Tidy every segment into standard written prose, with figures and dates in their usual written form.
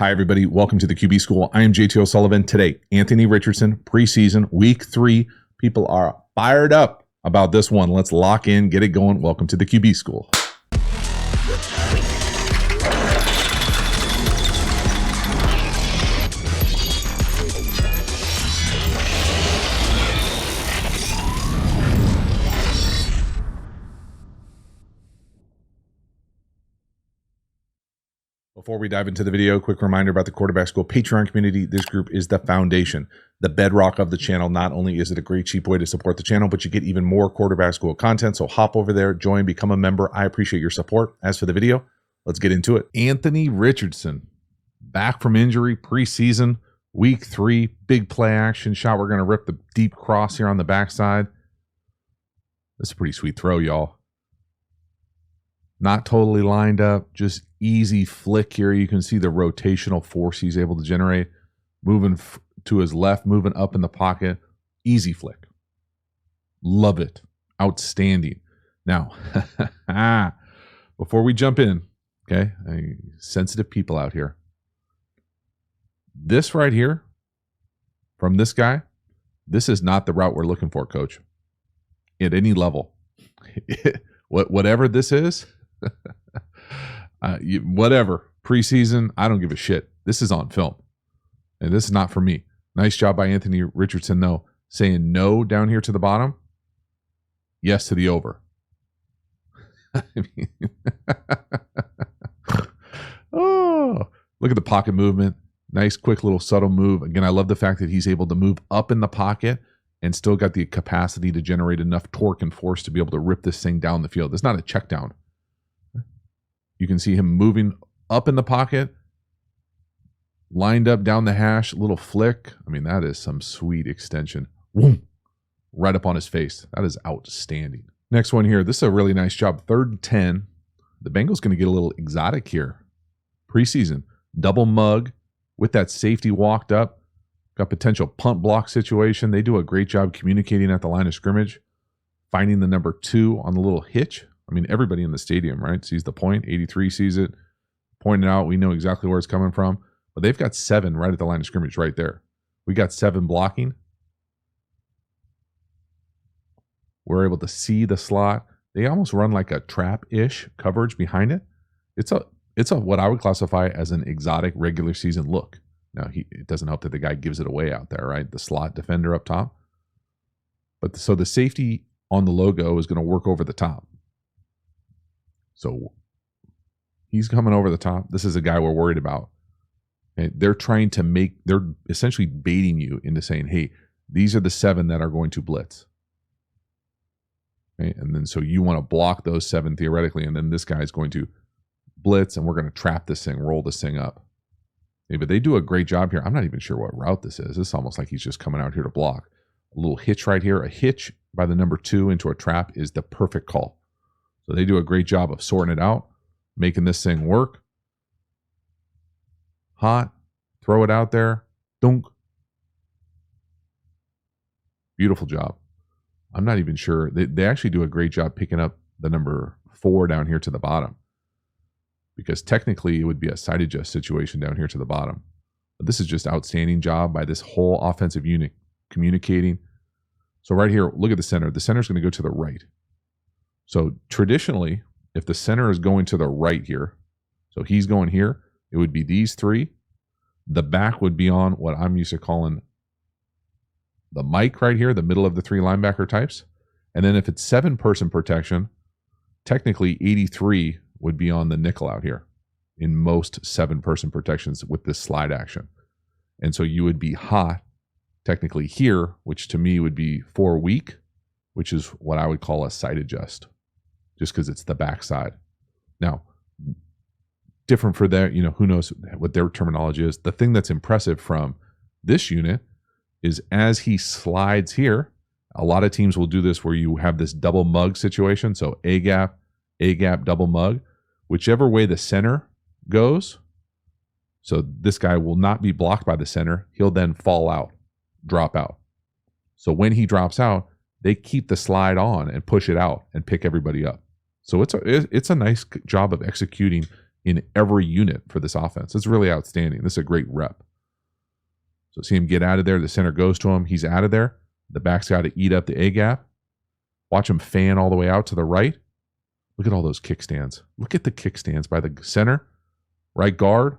Hi, everybody. Welcome to the QB School. I am JT O'Sullivan. Today, Anthony Richardson, preseason, week 3. People are fired up about this one. Let's lock in, get it going. Welcome to the QB School. Before we dive into the video, quick reminder about the Quarterback School Patreon community. This group is the foundation, the bedrock of the channel. Not only is it a great, cheap way to support the channel, but you get even more Quarterback School content. So hop over there, join, become a member. I appreciate your support. As for the video, let's get into it. Anthony Richardson, back from injury, preseason, week 3, big play action shot. We're going to rip the deep cross here on the backside. This is a pretty sweet throw, y'all. Not totally lined up, just easy flick here. You can see the rotational force he's able to generate. Moving to his left, moving up in the pocket. Easy flick. Love it. Outstanding. Now, before we jump in, okay, sensitive people out here. This right here, from this guy, this is not the route we're looking for, coach. At any level. Whatever this is, whatever, preseason, I don't give a shit. This is on film, and this is not for me. Nice job by Anthony Richardson, though, saying no down here to the bottom, yes to the over. I mean, oh, look at the pocket movement. Nice, quick little subtle move. Again, I love the fact that he's able to move up in the pocket and still got the capacity to generate enough torque and force to be able to rip this thing down the field. It's not a check down. You can see him moving up in the pocket, lined up down the hash, little flick. I mean, that is some sweet extension. Boom, right up on his face. That is outstanding. Next one here. This is a really nice job. 3rd and 10. The Bengals going to get a little exotic here. Preseason. Double mug with that safety walked up. Got potential punt block situation. They do a great job communicating at the line of scrimmage. Finding the number 2 on the little hitch. I mean, everybody in the stadium, right, sees the point. 83 sees it. Pointed out. We know exactly where it's coming from. But they've got 7 right at the line of scrimmage right there. We got 7 blocking. We're able to see the slot. They almost run like a trap-ish coverage behind it. It's a what I would classify as an exotic regular season look. Now, it doesn't help that the guy gives it away out there, right? The slot defender up top. But so the safety on the logo is going to work over the top. So he's coming over the top. This is a guy we're worried about. Okay? They're essentially baiting you into saying, hey, these are the 7 that are going to blitz. Okay? And then so you want to block those 7 theoretically, and then this guy is going to blitz, and we're going to trap this thing, roll this thing up. Okay, but they do a great job here. I'm not even sure what route this is. It's almost like he's just coming out here to block. A little hitch right here. A hitch by the number 2 into a trap is the perfect call. So they do a great job of sorting it out, making this thing work. Hot. Throw it out there. Dunk. Beautiful job. I'm not even sure. They actually do a great job picking up the number 4 down here to the bottom. Because technically it would be a side adjust situation down here to the bottom. But this is just outstanding job by this whole offensive unit communicating. So right here, look at the center. The center is going to go to the right. So traditionally, if the center is going to the right here, so he's going here, it would be these 3. The back would be on what I'm used to calling the mic right here, the middle of the 3 linebacker types. And then if it's 7-person protection, technically 83 would be on the nickel out here in most 7-person protections with this slide action. And so you would be hot technically here, which to me would be 4 weak, which is what I would call a side adjust, just because it's the backside. Now, different for their, who knows what their terminology is. The thing that's impressive from this unit is as he slides here, a lot of teams will do this where you have this double mug situation. So A gap, double mug. Whichever way the center goes, so this guy will not be blocked by the center. He'll then fall out, drop out. So when he drops out, they keep the slide on and push it out and pick everybody up. So it's a nice job of executing in every unit for this offense. It's really outstanding. This is a great rep. So see him get out of there. The center goes to him. He's out of there. The back's got to eat up the A gap. Watch him fan all the way out to the right. Look at all those kickstands. Look at the kickstands by the center. Right guard,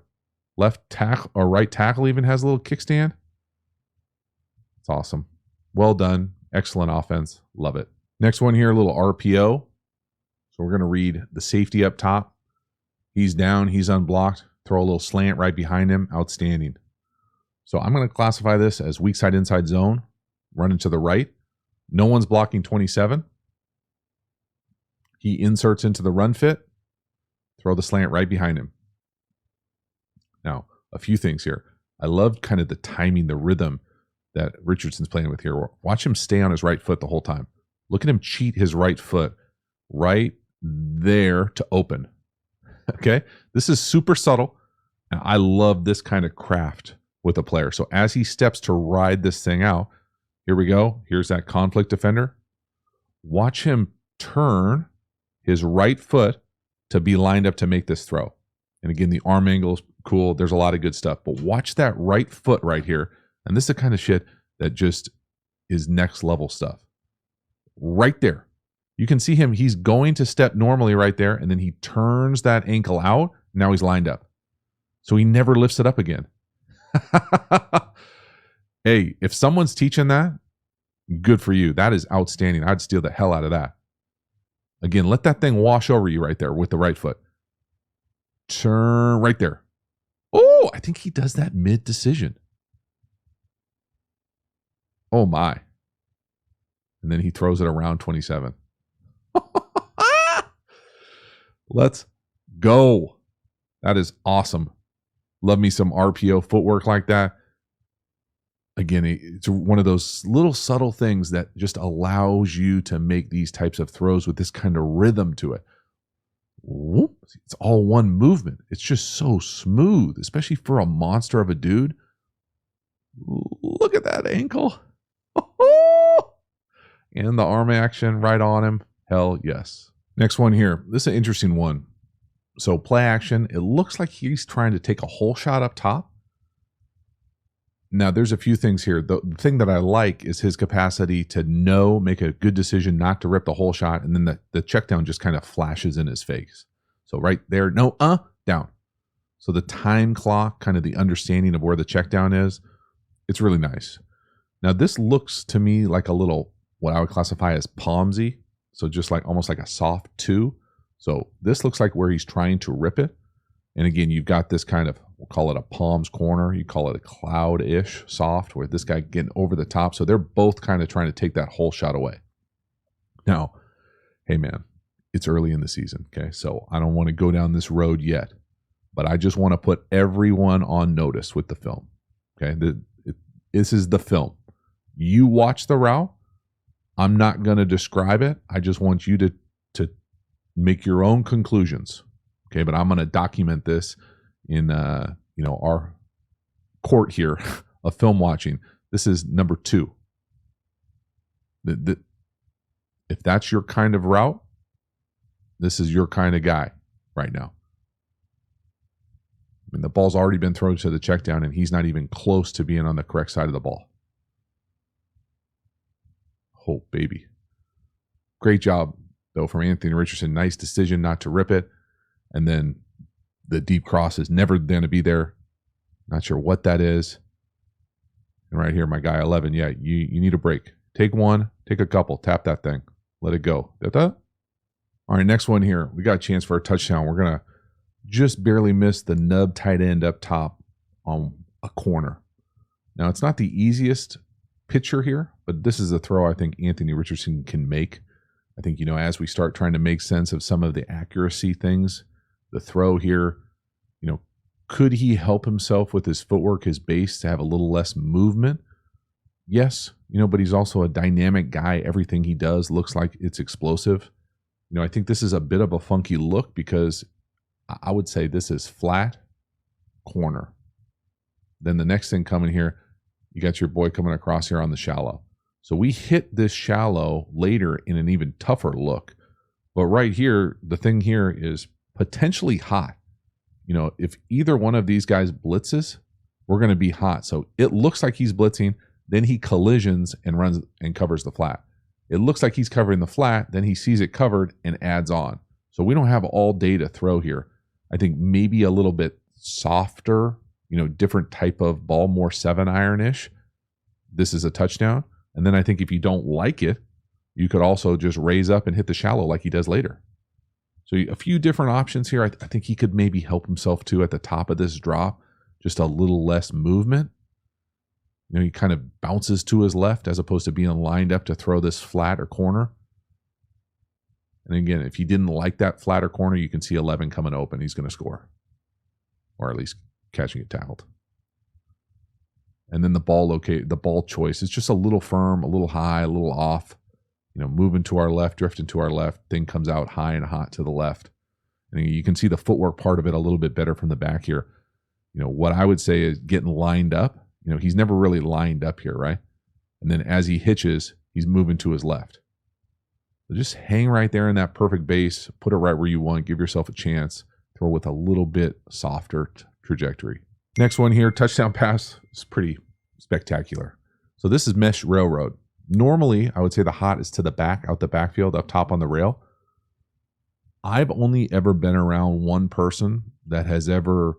left tackle, or right tackle even has a little kickstand. It's awesome. Well done. Excellent offense. Love it. Next one here, a little RPO. So we're going to read the safety up top. He's down. He's unblocked. Throw a little slant right behind him. Outstanding. So I'm going to classify this as weak side inside zone. Running to the right. No one's blocking 27. He inserts into the run fit. Throw the slant right behind him. Now, a few things here. I love kind of the timing, the rhythm that Richardson's playing with here. Watch him stay on his right foot the whole time. Look at him cheat his right foot right there to open. Okay? This is super subtle. And I love this kind of craft with a player. So as he steps to ride this thing out, here we go. Here's that conflict defender. Watch him turn his right foot to be lined up to make this throw. And again, the arm angle is cool. There's a lot of good stuff. But watch that right foot right here. And this is the kind of shit that just is next level stuff. Right there. You can see him. He's going to step normally right there. And then he turns that ankle out. Now he's lined up. So he never lifts it up again. Hey, if someone's teaching that, good for you. That is outstanding. I'd steal the hell out of that. Again, let that thing wash over you right there with the right foot. Turn right there. Oh, I think he does that mid-decision. Oh, my. And then he throws it around 27. Let's go. That is awesome. Love me some RPO footwork like that. Again, it's one of those little subtle things that just allows you to make these types of throws with this kind of rhythm to it. It's all one movement. It's just so smooth, especially for a monster of a dude. Look at that ankle. And the arm action right on him. Hell yes. Next one here. This is an interesting one. So play action. It looks like he's trying to take a hole shot up top. Now, there's a few things here. The thing that I like is his capacity to make a good decision not to rip the hole shot, and then the check down just kind of flashes in his face. So right there, down. So the time clock, kind of the understanding of where the check down is, it's really nice. Now, this looks to me like a little, what I would classify as palmsy. So just like almost like a soft 2. So this looks like where he's trying to rip it. And again, you've got this kind of, we'll call it a palms corner. You call it a cloud-ish soft, where this guy getting over the top. So they're both kind of trying to take that whole shot away. Now, hey man, it's early in the season, okay? So I don't want to go down this road yet, but I just want to put everyone on notice with the film, okay? This is the film. You watch the route. I'm not going to describe it. I just want you to make your own conclusions. Okay, but I'm going to document this in our court here of film watching. This is number 2. If that's your kind of route, this is your kind of guy right now. I mean, the ball's already been thrown to the check down, and he's not even close to being on the correct side of the ball. Oh, baby. Great job, though, from Anthony Richardson. Nice decision not to rip it. And then the deep cross is never going to be there. Not sure what that is. And right here, my guy 11. Yeah, you need a break. Take one, take a couple, tap that thing, let it go. All right, next one here. We got a chance for a touchdown. We're going to just barely miss the nub tight end up top on a corner. Now, it's not the easiest picture here, but this is a throw I think Anthony Richardson can make. I think, as we start trying to make sense of some of the accuracy things, the throw here, could he help himself with his footwork, his base, to have a little less movement? Yes, but he's also a dynamic guy. Everything he does looks like it's explosive. I think this is a bit of a funky look because I would say this is flat corner. Then the next thing coming here, you got your boy coming across here on the shallow. So we hit this shallow later in an even tougher look. But right here, the thing here is potentially hot. if either one of these guys blitzes, we're going to be hot. So it looks like he's blitzing, then he collisions and runs and covers the flat. It looks like he's covering the flat, then he sees it covered and adds on. So we don't have all day to throw here. I think maybe a little bit softer, different type of ball, more 7-iron-ish. This is a touchdown. And then I think if you don't like it, you could also just raise up and hit the shallow like he does later. So a few different options here. I think he could maybe help himself too at the top of this drop, just a little less movement. He kind of bounces to his left as opposed to being lined up to throw this flat or corner. And again, if he didn't like that flat or corner, you can see 11 coming open. He's going to score, or at least catching it tackled. And then the ball choice is just a little firm, a little high, a little off. Moving to our left, drifting to our left. Thing comes out high and hot to the left. And you can see the footwork part of it a little bit better from the back here. What I would say is getting lined up. He's never really lined up here, right? And then as he hitches, he's moving to his left. So just hang right there in that perfect base. Put it right where you want. Give yourself a chance. Throw with a little bit softer trajectory. Next one here, touchdown pass is pretty spectacular. So this is mesh railroad. Normally, I would say the hot is to the back, out the backfield, up top on the rail. I've only ever been around one person that has ever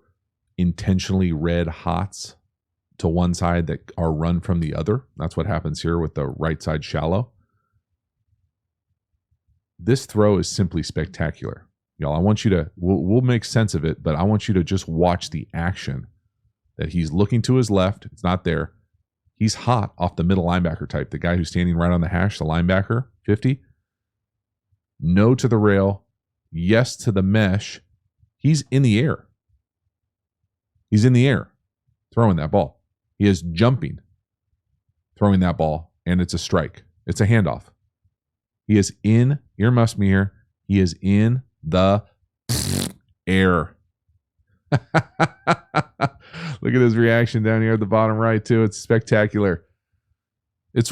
intentionally read hots to one side that are run from the other. That's what happens here with the right side shallow. This throw is simply spectacular. Y'all, I want you to, we'll make sense of it, but I want you to just watch the action that he's looking to his left. It's not there. He's hot off the middle linebacker type, the guy who's standing right on the hash, the linebacker, 50. No to the rail. Yes to the mesh. He's in the air. He's in the air throwing that ball. He is jumping, throwing that ball, and it's a strike. It's a handoff. He is in, earmuffs me here, he is in the air. Look at his reaction down here at the bottom right, too. It's spectacular. That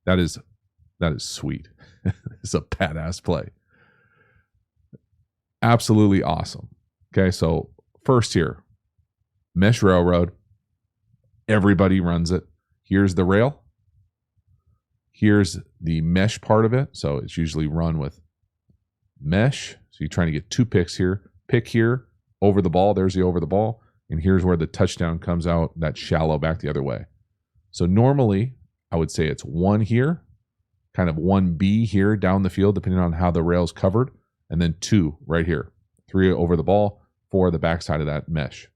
is sweet. It's a badass play. Absolutely awesome. Okay, so first here, mesh railroad. Everybody runs it. Here's the rail. Here's the mesh part of it. So it's usually run with mesh. So you're trying to get 2 picks here. Pick here, over the ball. There's the over the ball. And here's where the touchdown comes out, that shallow back the other way. So normally, I would say it's 1 here, kind of 1B here down the field, depending on how the rail's covered, and then 2 right here. 3 over the ball, 4 the backside of that mesh.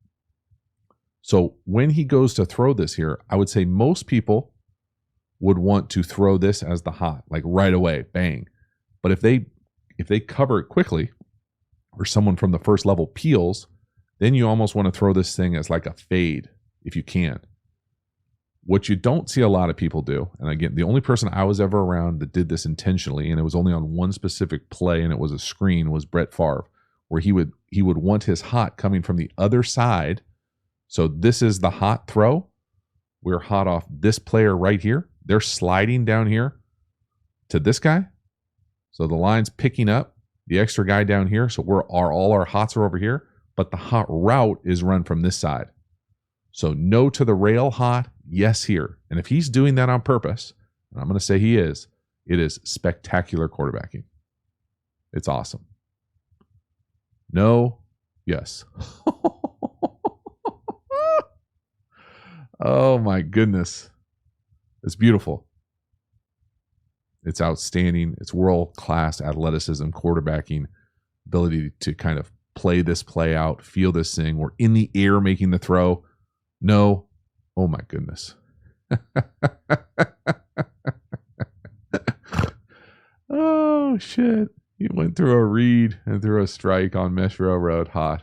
So when he goes to throw this here, I would say most people would want to throw this as the hot, like right away, bang. But if they cover it quickly, or someone from the first level peels, then you almost want to throw this thing as like a fade if you can. What you don't see a lot of people do, and again, the only person I was ever around that did this intentionally, and it was only on one specific play, and it was a screen, was Brett Favre, where he would want his hot coming from the other side. So this is the hot throw. We're hot off this player right here. They're sliding down here to this guy. So the line's picking up the extra guy down here. So all our hots are over here, but the hot route is run from this side. So no to the rail hot, yes here. And if he's doing that on purpose, and I'm going to say he is, it is spectacular quarterbacking. It's awesome. No, yes. Oh my goodness. It's beautiful. It's outstanding. It's world-class athleticism, quarterbacking, ability to kind of play this play out, feel this thing. We're in the air making the throw. No. Oh my goodness. Oh shit. He went through a read and through a strike on mesh railroad hot.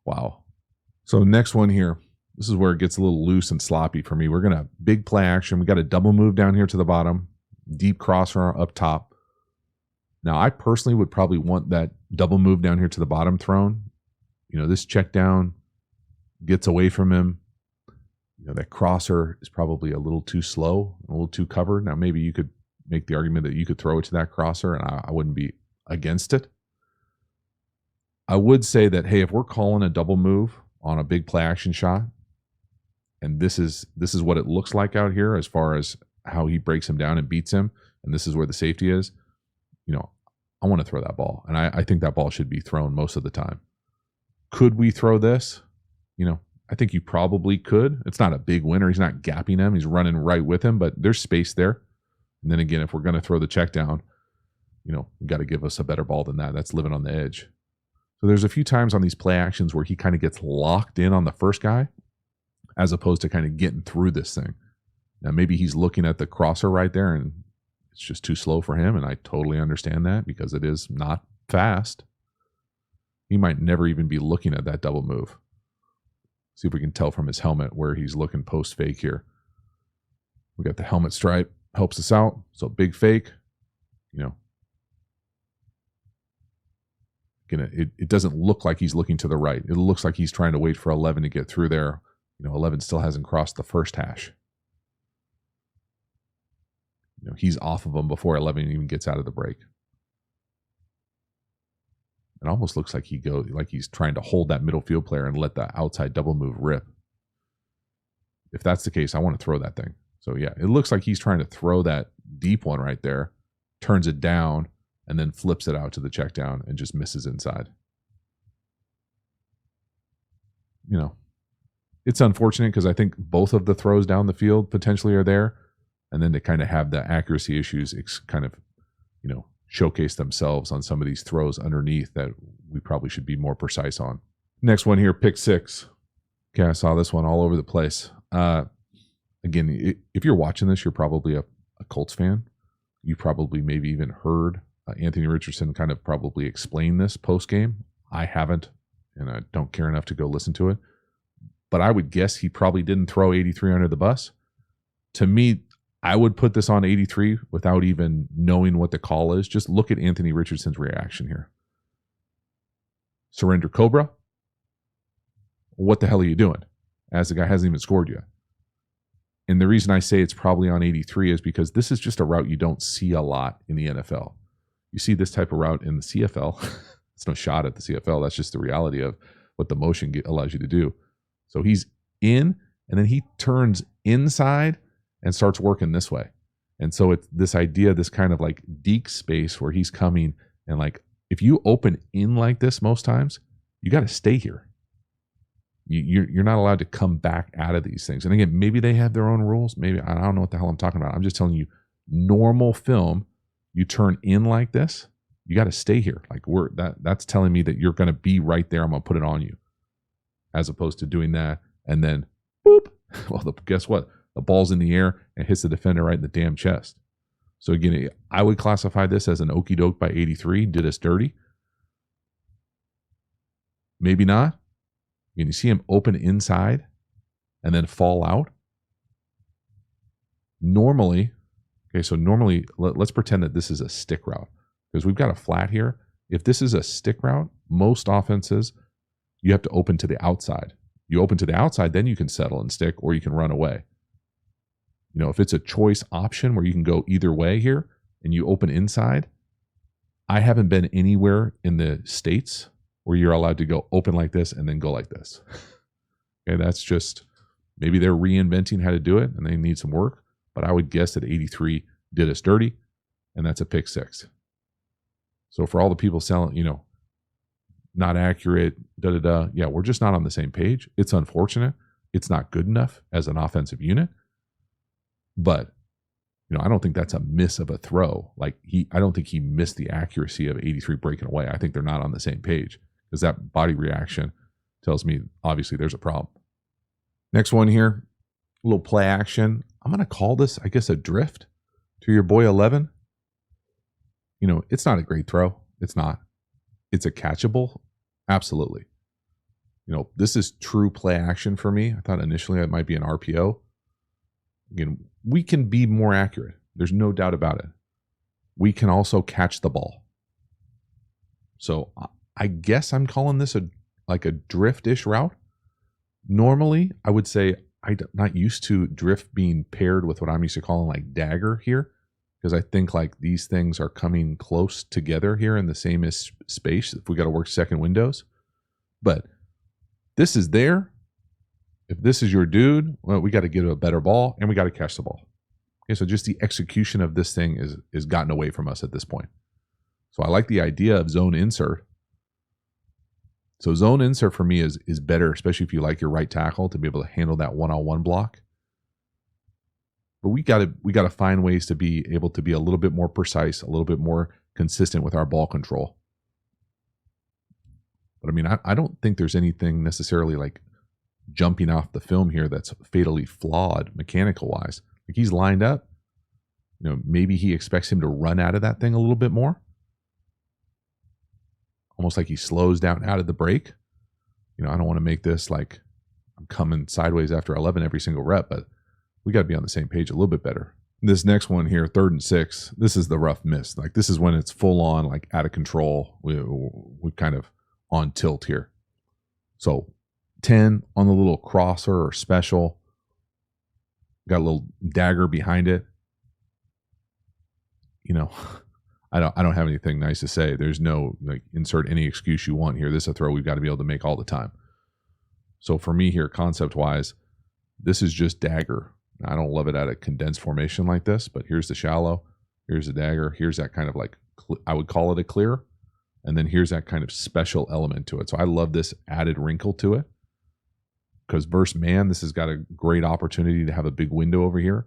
Wow. So next one here. This is where it gets a little loose and sloppy for me. We're going to big play action. We got a double move down here to the bottom. Deep crosser up top. Now, I personally would probably want that double move down here to the bottom thrown. This check down gets away from him. That crosser is probably a little too slow, a little too covered. Now, maybe you could make the argument that you could throw it to that crosser, and I wouldn't be against it. I would say that, hey, if we're calling a double move on a big play action shot, and this is what it looks like out here as far as how he breaks him down and beats him, and this is where the safety is, I want to throw that ball. And I think that ball should be thrown most of the time. Could we throw this? I think you probably could. It's not a big winner. He's not gapping him. He's running right with him, but there's space there. And then again, if we're going to throw the check down, we got to give us a better ball than that. That's living on the edge. So there's a few times on these play actions where he kind of gets locked in on the first guy as opposed to kind of getting through this thing. Now, maybe he's looking at the crosser right there and it's just too slow for him. And I totally understand that because it is not fast. He might never even be looking at that double move. See if we can tell from his helmet where he's looking post fake here. We got the helmet stripe, helps us out. So big fake, Again, it doesn't look like he's looking to the right. It looks like he's trying to wait for 11 to get through there. 11 still hasn't crossed the first hash. He's off of him before 11 even gets out of the break. It almost looks like he's trying to hold that middle field player and let the outside double move rip. If that's the case, I want to throw that thing. So yeah, it looks like he's trying to throw that deep one right there, turns it down, and then flips it out to the check down and just misses inside. It's unfortunate because I think both of the throws down the field potentially are there. And then to kind of have the accuracy issues kind of, showcase themselves on some of these throws underneath that we probably should be more precise on. Next one here, pick 6. Okay, I saw this one all over the place. Again, if you're watching this, you're probably a Colts fan. You probably maybe even heard Anthony Richardson kind of probably explain this post-game. I haven't, and I don't care enough to go listen to it. But I would guess he probably didn't throw 83 under the bus. To me, I would put this on 83 without even knowing what the call is. Just look at Anthony Richardson's reaction here. Surrender Cobra? What the hell are you doing? As the guy hasn't even scored yet. And the reason I say it's probably on 83 is because this is just a route you don't see a lot in the NFL. You see this type of route in the CFL. It's no shot at the CFL. That's just the reality of what the motion allows you to do. So he's in, and then he turns inside and starts working this way. And so it's this idea, this kind of like deke space where he's coming and like, if you open in like this most times, you got to stay here. You're not allowed to come back out of these things. And again, maybe they have their own rules. Maybe, I don't know what the hell I'm talking about. I'm just telling you, normal film, you turn in like this, you got to stay here. Like that's telling me that you're going to be right there. I'm going to put it on you, as opposed to doing that and then boop. Well, guess what? The ball's in the air and hits the defender right in the damn chest. So again, I would classify this as an okie doke by 83. Did us dirty? Maybe not. You see him open inside and then fall out. Normally, let's pretend that this is a stick route because we've got a flat here. If this is a stick route, most offenses, you have to open to the outside. You open to the outside, then you can settle and stick or you can run away. If it's a choice option where you can go either way here and you open inside, I haven't been anywhere in the States where you're allowed to go open like this and then go like this. Okay, that's just, maybe they're reinventing how to do it and they need some work, but I would guess that 83 did us dirty, and that's a pick 6. So for all the people selling, not accurate, yeah, we're just not on the same page. It's unfortunate. It's not good enough as an offensive unit. But, I don't think that's a miss of a throw. I don't think he missed the accuracy of 83 breaking away. I think they're not on the same page because that body reaction tells me obviously there's a problem. Next one here, a little play action. I'm going to call this, I guess, a drift to your boy 11. It's not a great throw. It's not. It's a catchable. Absolutely. This is true play action for me. I thought initially it might be an RPO. Again, we can be more accurate. There's no doubt about it. We can also catch the ball. So I guess I'm calling this a drift-ish route. Normally, I would say I'm not used to drift being paired with what I'm used to calling like dagger here. because I think like these things are coming close together here in the same space if we got to work second windows. But this is there. If this is your dude, well, we got to get a better ball and we got to catch the ball. Okay, so just the execution of this thing is gotten away from us at this point. So I like the idea of zone insert. So zone insert for me is better, especially if you like your right tackle to be able to handle that one-on-one block. But we got to find ways to be able to be a little bit more precise, a little bit more consistent with our ball control. But I mean, I don't think there's anything necessarily like jumping off the film here that's fatally flawed mechanical wise. Like he's lined up, maybe he expects him to run out of that thing a little bit more. Almost like he slows down out of the break. I don't want to make this like I'm coming sideways after 11 every single rep, but we got to be on the same page a little bit better. This next one here, 3rd and 6, this is the rough miss. Like this is when it's full on, like out of control. We kind of on tilt here. So 10 on the little crosser or special. Got a little dagger behind it. I don't have anything nice to say. There's no like insert any excuse you want here. This is a throw we've got to be able to make all the time. So for me here, concept wise, this is just dagger. I don't love it at a condensed formation like this, but here's the shallow, here's the dagger, here's that kind of like, I would call it a clear. And then here's that kind of special element to it. So I love this added wrinkle to it because versus man, this has got a great opportunity to have a big window over here.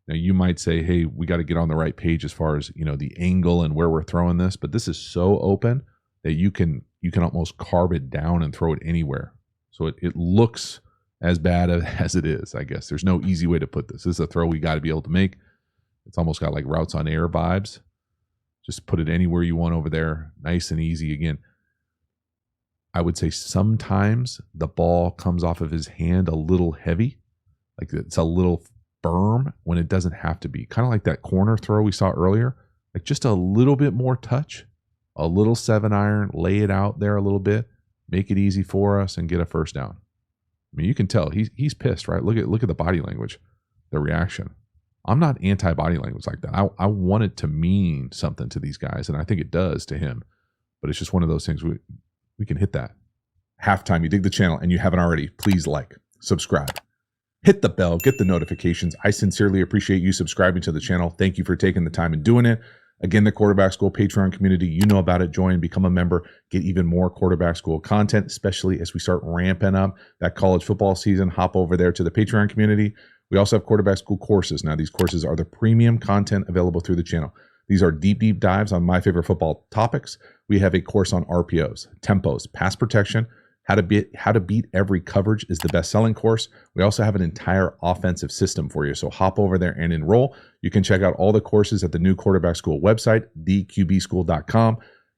Now you might say, hey, we got to get on the right page as far as, the angle and where we're throwing this, but this is so open that you can almost carve it down and throw it anywhere. So it looks as bad as it is, I guess. There's no easy way to put this. This is a throw we got to be able to make. It's almost got like routes on air vibes. Just put it anywhere you want over there. Nice and easy. Again, I would say sometimes the ball comes off of his hand a little heavy. Like it's a little firm when it doesn't have to be. Kind of like that corner throw we saw earlier. Like just a little bit more touch. A little 7-iron. Lay it out there a little bit. Make it easy for us and get a first down. I mean, you can tell he's pissed, right? Look at the body language, the reaction. I'm not anti-body language like that. I want it to mean something to these guys, and I think it does to him. But it's just one of those things we can hit that. Halftime, you dig the channel and you haven't already, please like, subscribe, hit the bell, get the notifications. I sincerely appreciate you subscribing to the channel. Thank you for taking the time and doing it. Again, the Quarterback School Patreon community, you know about it. Join, become a member, get even more Quarterback School content, especially as we start ramping up that college football season. Hop over there to the Patreon community. We also have Quarterback School courses. Now, these courses are the premium content available through the channel. These are deep dives on my favorite football topics. We have a course on RPOs, tempos, pass protection, how to beat every coverage is the best-selling course. We also have an entire offensive system for you. So hop over there and enroll. You can check out all the courses at the new Quarterback School website, theqbschool.com.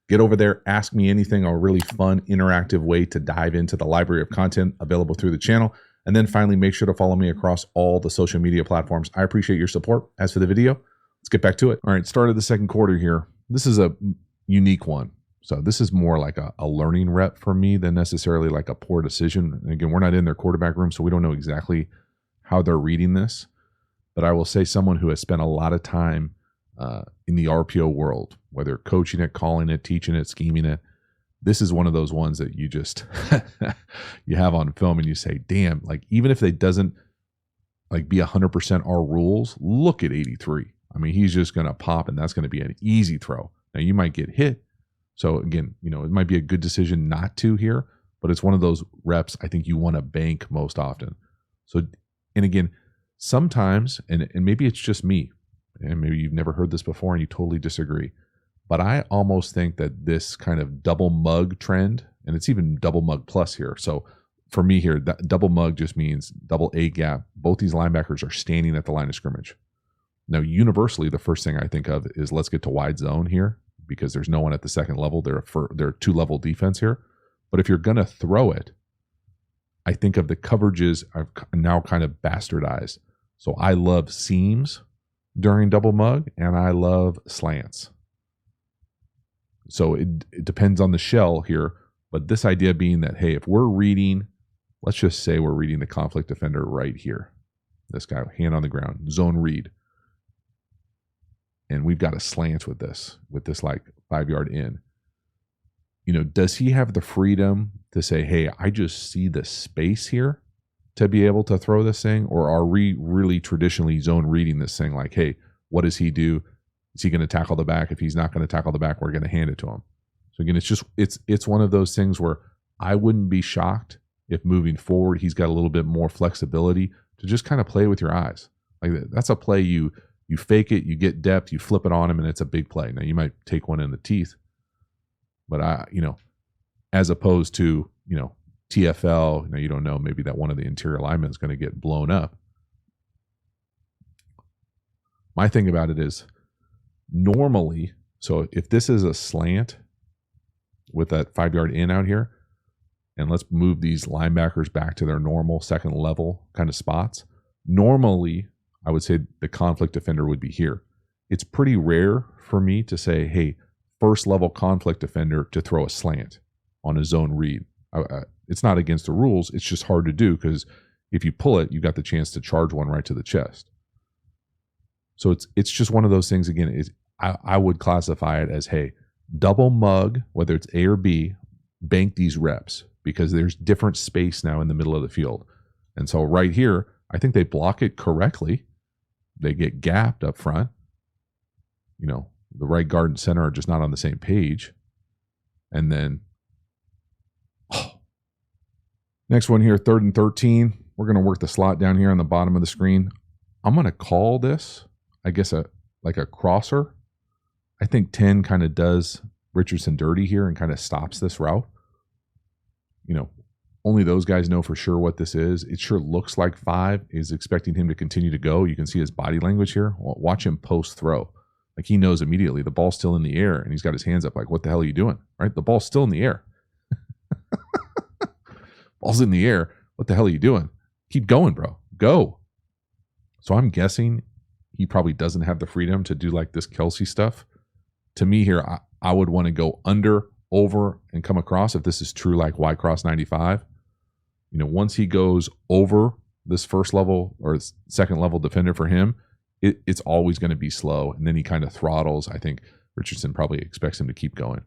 Get over there, ask me anything, a really fun, interactive way to dive into the library of content available through the channel. And then finally, make sure to follow me across all the social media platforms. I appreciate your support. As for the video, let's get back to it. All right, start of the second quarter here. This is a unique one. So this is more like a learning rep for me than necessarily like a poor decision. And again, we're not in their quarterback room, so we don't know exactly how they're reading this. But I will say someone who has spent a lot of time in the RPO world, whether coaching it, calling it, teaching it, scheming it, this is one of those ones that you just you have on film and you say, damn, like even if it doesn't like be 100% our rules, look at 83. I mean, he's just going to pop and that's going to be an easy throw. Now you might get hit. So again, it might be a good decision not to here, but it's one of those reps I think you want to bank most often. So, and again, sometimes, and maybe it's just me, and maybe you've never heard this before and you totally disagree, but I almost think that this kind of double mug trend, and it's even double mug plus here. So for me here, that double mug just means double A gap. Both these linebackers are standing at the line of scrimmage. Now, universally, the first thing I think of is let's get to wide zone here, because there's no one at the second level. They're a two-level defense here. But if you're going to throw it, I think of the coverages are now kind of bastardized. So I love seams during double mug, and I love slants. So it depends on the shell here. But this idea being that, hey, if we're reading, let's just say we're reading the conflict defender right here. This guy, hand on the ground, zone read. and we've got a slant with this like 5-yard in. You know, does he have the freedom to say, hey, I just see the space here to be able to throw this thing? Or are we really traditionally zone reading this thing like, hey, what does he do? Is he going to tackle the back? If he's not going to tackle the back, we're going to hand it to him. So again, it's one of those things where I wouldn't be shocked if moving forward, he's got a little bit more flexibility to just kind of play with your eyes. Like that's a play you fake it, you get depth, you flip it on him, and it's a big play. Now you might take one in the teeth, but as opposed to, TFL, you don't know, maybe that one of the interior linemen is going to get blown up. My thing about it is normally, so if this is a slant with that 5-yard in out here, and let's move these linebackers back to their normal second level kind of spots, normally I would say the conflict defender would be here. It's pretty rare for me to say, hey, first level conflict defender to throw a slant on a zone read. It's not against the rules. It's just hard to do because if you pull it, you got the chance to charge one right to the chest. So it's just one of those things. Again, I would classify it as, hey, double mug, whether it's A or B, bank these reps because there's different space now in the middle of the field. And so right here, I think they block it correctly. They get gapped up front. The right guard and center are just not on the same page. And then, next one here, 3rd and 13. We're going to work the slot down here on the bottom of the screen. I'm going to call this, I guess, like a crosser. I think 10 kind of does Richardson dirty here and kind of stops this route. Only those guys know for sure what this is. It sure looks like 5 is expecting him to continue to go. You can see his body language here. Watch him post throw. Like he knows immediately the ball's still in the air and he's got his hands up like, what the hell are you doing? Right? The ball's still in the air. Ball's in the air. What the hell are you doing? Keep going, bro. Go. So I'm guessing he probably doesn't have the freedom to do like this Kelsey stuff. To me here, I would want to go under, over, and come across if this is true like Y cross 95. Once he goes over this first level or second level defender for him, it's always going to be slow. And then he kind of throttles. I think Richardson probably expects him to keep going.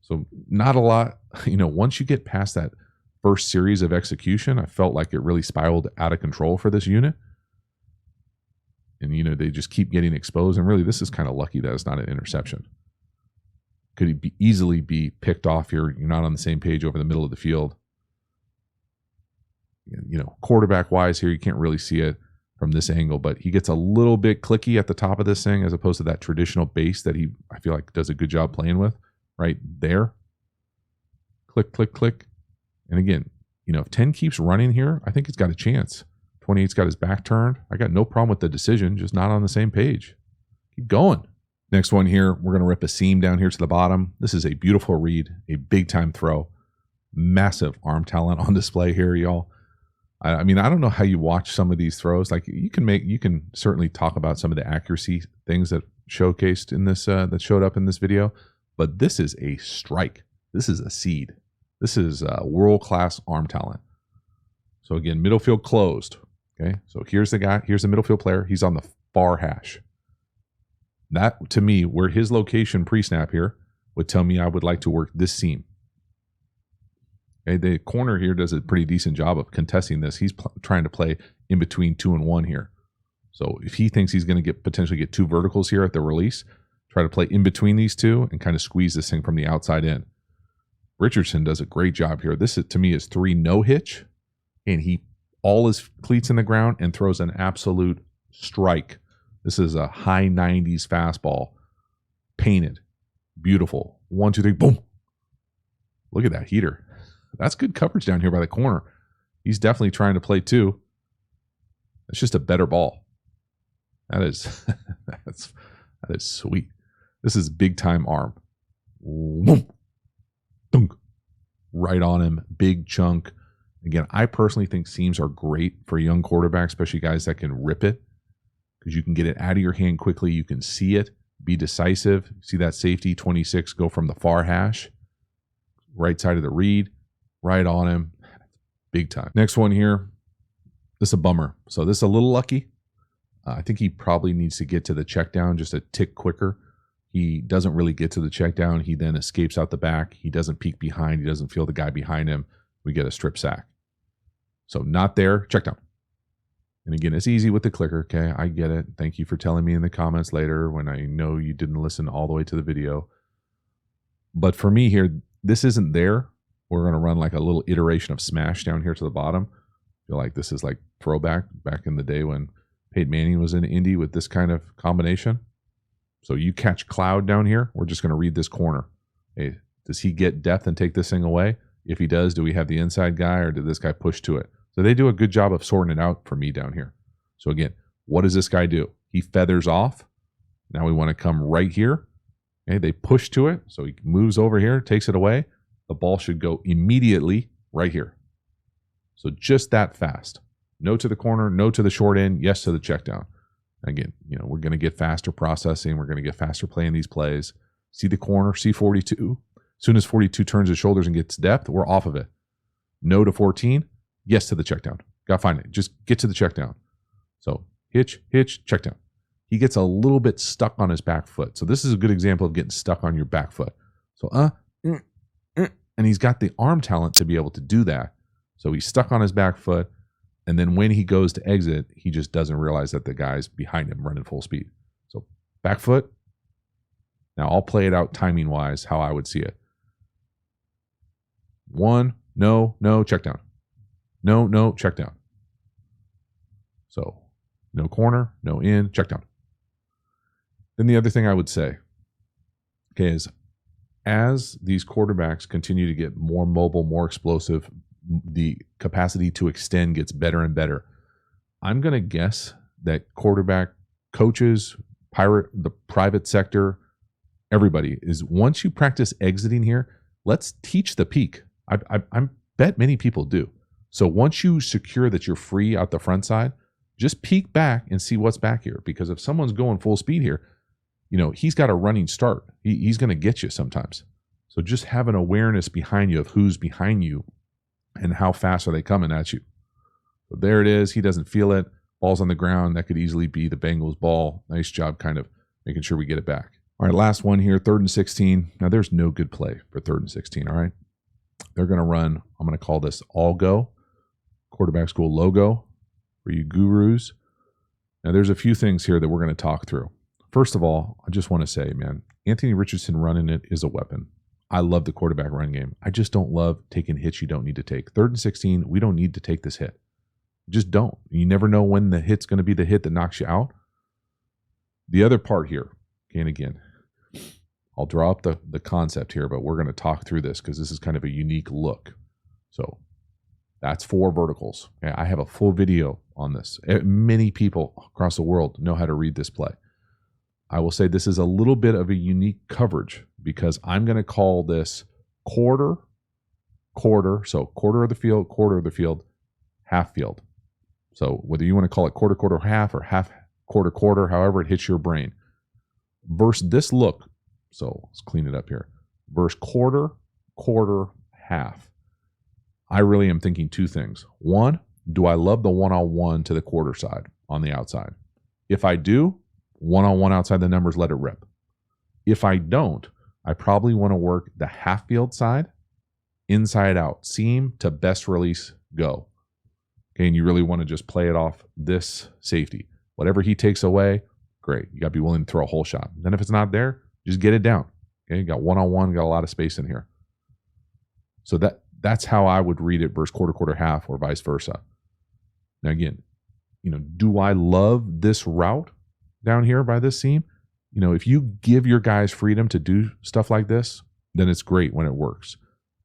So not a lot. Once you get past that first series of execution, I felt like it really spiraled out of control for this unit. And, they just keep getting exposed. And really, this is kind of lucky that it's not an interception. Could he easily be picked off here? You're not on the same page over the middle of the field. Quarterback wise here, you can't really see it from this angle, but he gets a little bit clicky at the top of this thing as opposed to that traditional base that I feel like does a good job playing with right there. Click, click, click. And again, if 10 keeps running here, I think he's got a chance. 28's got his back turned. I got no problem with the decision, just not on the same page. Keep going. Next one here, we're going to rip a seam down here to the bottom. This is a beautiful read, a big time throw. Massive arm talent on display here, y'all. I mean, I don't know how you watch some of these throws. Like you can certainly talk about some of the accuracy things that showcased in this, that showed up in this video, but this is a strike. This is a seed. This is world-class arm talent. So again, middle field closed. Okay, so here's the guy. Here's the middle field player. He's on the far hash. That, to me, where his location pre-snap here would tell me I would like to work this seam. Okay, the corner here does a pretty decent job of contesting this. He's trying to play in between 2 and 1 here. So if he thinks he's going to potentially get 2 verticals here at the release, try to play in between these 2 and kind of squeeze this thing from the outside in. Richardson does a great job here. This, to me, is 3 no hitch, and he all his cleats in the ground and throws an absolute strike. This is a high 90s fastball, painted, beautiful. 1, 2, 3, boom. Look at that heater. That's good coverage down here by the corner. He's definitely trying to play 2. It's just a better ball. That is that is sweet. This is big time arm. Boom. Dunk. Right on him. Big chunk. Again, I personally think seams are great for young quarterbacks, especially guys that can rip it, because you can get it out of your hand quickly. You can see it, be decisive. See that safety 26 go from the far hash, right side of the read, right on him. Big time. Next one here. This is a bummer. So this is a little lucky. I think he probably needs to get to the check down just a tick quicker. He doesn't really get to the check down. He then escapes out the back. He doesn't peek behind. He doesn't feel the guy behind him. We get a strip sack. So not there, check down. And again, it's easy with the clicker. Okay, I get it. Thank you for telling me in the comments later when I know you didn't listen all the way to the video. But for me here, this isn't there. We're going to run like a little iteration of smash down here to the bottom. I feel like this is like throwback back in the day when Peyton Manning was in Indy with this kind of combination. So you catch cloud down here. We're just going to read this corner. Hey, does he get depth and take this thing away? If he does, do we have the inside guy or did this guy push to it? So they do a good job of sorting it out for me down here. So again, what does this guy do? He feathers off. Now we want to come right here. Okay, they push to it. So he moves over here, takes it away. The ball should go immediately right here. So just that fast. No to the corner, no to the short end, yes to the check down. Again, we're going to get faster processing. We're going to get faster playing these plays. See the corner, see 42. As soon as 42 turns his shoulders and gets depth, we're off of it. No to 14, yes to the check down. Got to find it. Just get to the check down. So hitch, check down. He gets a little bit stuck on his back foot. So this is a good example of getting stuck on your back foot. So and he's got the arm talent to be able to do that. So he's stuck on his back foot. And then when he goes to exit, he just doesn't realize that the guy's behind him running full speed. So back foot. Now I'll play it out timing wise, how I would see it. 1, no, check down. No, check down. So no corner, no in, check down. Then the other thing I would say, okay, is as these quarterbacks continue to get more mobile, more explosive, the capacity to extend gets better and better. I'm going to guess that quarterback coaches, the private sector, everybody is, once you practice exiting here, let's teach the peak. I bet many people do. So once you secure that you're free out the front side, just peek back and see what's back here. Because if someone's going full speed here, he's got a running start. He's going to get you sometimes. So just have an awareness behind you of who's behind you and how fast are they coming at you. So there it is. He doesn't feel it. Ball's on the ground. That could easily be the Bengals ball. Nice job kind of making sure we get it back. All right, last one here, 3rd and 16. Now there's no good play for 3rd and 16, all right? They're going to run, I'm going to call this all go, quarterback school logo for you gurus. Now there's a few things here that we're going to talk through. First of all, I just want to say, man, Anthony Richardson running it is a weapon. I love the quarterback run game. I just don't love taking hits you don't need to take. 3rd and 16, we don't need to take this hit. Just don't. You never know when the hit's going to be the hit that knocks you out. The other part here, and again, I'll draw up the concept here, but we're going to talk through this because this is kind of a unique look. So that's 4 verticals. Okay, I have a full video on this. Many people across the world know how to read this play. I will say this is a little bit of a unique coverage because I'm going to call this quarter. So quarter of the field, half field. So whether you want to call it quarter, half, or half, quarter, however it hits your brain. Versus this look. So let's clean it up here. Versus quarter, half. I really am thinking 2 things. 1, do I love the one-on-one to the quarter side on the outside? If I do, one-on-one outside the numbers, let it rip. If I don't, I probably want to work the half field side, inside out, seam to best release, go. Okay, and you really want to just play it off this safety. Whatever he takes away, great. You got to be willing to throw a whole shot. Then if it's not there, just get it down. Okay, you got one-on-one, got a lot of space in here. So that's how I would read it versus quarter, half, or vice versa. Now again, do I love this route down here by this seam? If you give your guys freedom to do stuff like this, then it's great when it works.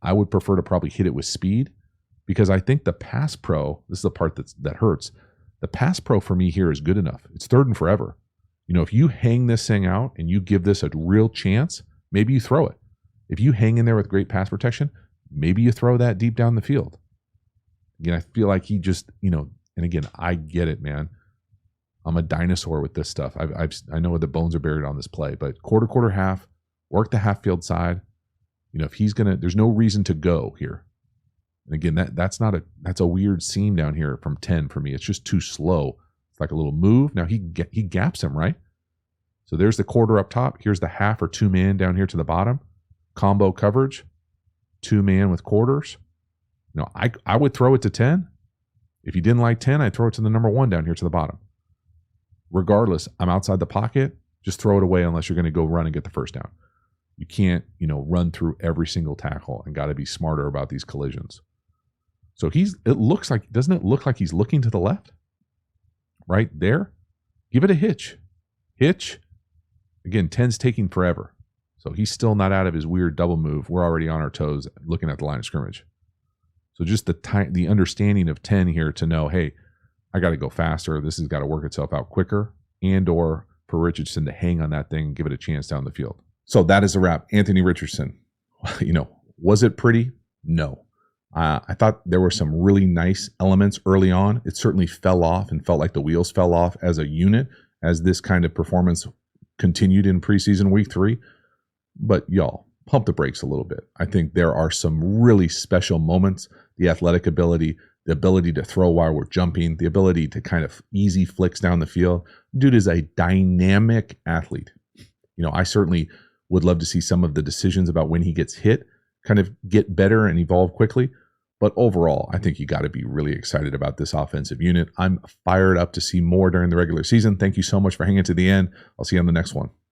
I would prefer to probably hit it with speed because I think the pass pro, this is the part that hurts. The pass pro for me here is good enough. It's 3rd and forever. If you hang this thing out and you give this a real chance, maybe you throw it. If you hang in there with great pass protection, maybe you throw that deep down the field. Again, I feel like he just, and again, I get it, man. I'm a dinosaur with this stuff. I know the bones are buried on this play, but quarter, half, work the half field side. If he's there's no reason to go here. And again, that's a weird seam down here from 10 for me. It's just too slow. It's like a little move. Now he gaps him, right? So there's the quarter up top. Here's the half or 2-man down here to the bottom. Combo coverage, 2-man with quarters. You know, I would throw it to 10. If you didn't like 10, I'd throw it to the number 1 down here to the bottom. Regardless, I'm outside the pocket. Just throw it away unless you're going to go run and get the first down. You can't, you know, run through every single tackle, and got to be smarter about these collisions. So doesn't it look like he's looking to the left? Right there? Give it a hitch. Hitch. Again, 10's taking forever. So he's still not out of his weird double move. We're already on our toes looking at the line of scrimmage. So just the understanding of 10 here to know, hey, I got to go faster. This has got to work itself out quicker, and or for Richardson to hang on that thing and give it a chance down the field. So that is a wrap. Anthony Richardson. You know, was it pretty? No. I thought there were some really nice elements early on. It certainly fell off and felt like the wheels fell off as a unit as this kind of performance continued in preseason week 3. But y'all, pump the brakes a little bit. I think there are some really special moments. The athletic ability, the ability to throw while we're jumping, the ability to kind of easy flicks down the field. Dude is a dynamic athlete. You know, I certainly would love to see some of the decisions about when he gets hit kind of get better and evolve quickly. But overall, I think you got to be really excited about this offensive unit. I'm fired up to see more during the regular season. Thank you so much for hanging to the end. I'll see you on the next one.